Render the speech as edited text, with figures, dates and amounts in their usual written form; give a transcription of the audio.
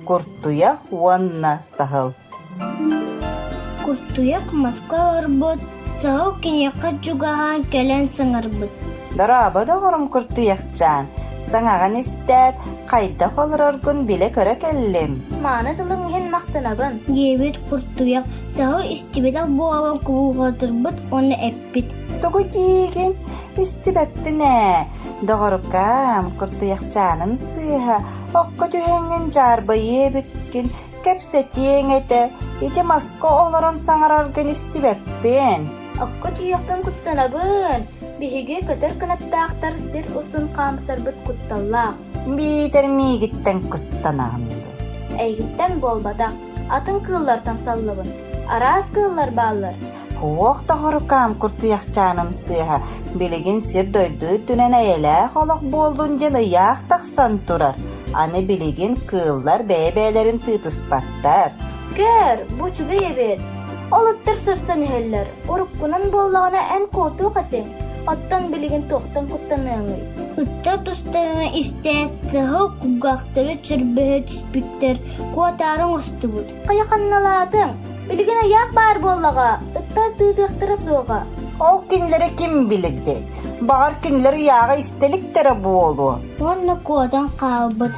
Куртуях уанна сахыл. Куртуяк Москва арбыт, сау кенеқа жугахан келен сыңарбыт. Дараба да горум куртуяхчан. Саңаган истәт, кайда холороргун биле көрө келлим. Маны тылың хен мақтанабын. Ебет куртуяк, сау истибетал буаван кубуғатырбыт, оны эппит. Тугу дигин, истибеппине. Догорукам куртуяхчаным сыха, окко түхенген жарба ебиккин, кепсетиең эте, ити Москва олорон саңараргын истибеппин. Акка түйяқпен күттанабын. Биһиге көтөр кынаттаақтар сир усын қамсарбыт күтталлақ. Битер мигиттен куттананды. Әйгіттен болбадақ. Атын кыллартан саллыбын. Арас кыллар баллар. Хуох догорукам куртуяхчаным сыха, билигин сир дойду түнен әйеле холок болдун ден ыяқ тақсан турар. Аны билигин кыллар бәйбәлерин тытыспаттар. Көр, бучуга ебет. Олыттыр сырсын хеллер. Уруккунан боллағына ән коту қатен. Оттан билигин тоқтан куттаныңый. Ыттар тустарына истәт, сау кугақтары чырбеhe түспіттер, куатарын остыбыт. Қаяқанналадың. Билигин аяқ бар боллаға. Ыттар тыдықтыры соға. Ол кинлери ким билигди? Бағар кинлери яға истеликтері болу. Онна куатан қалбыт.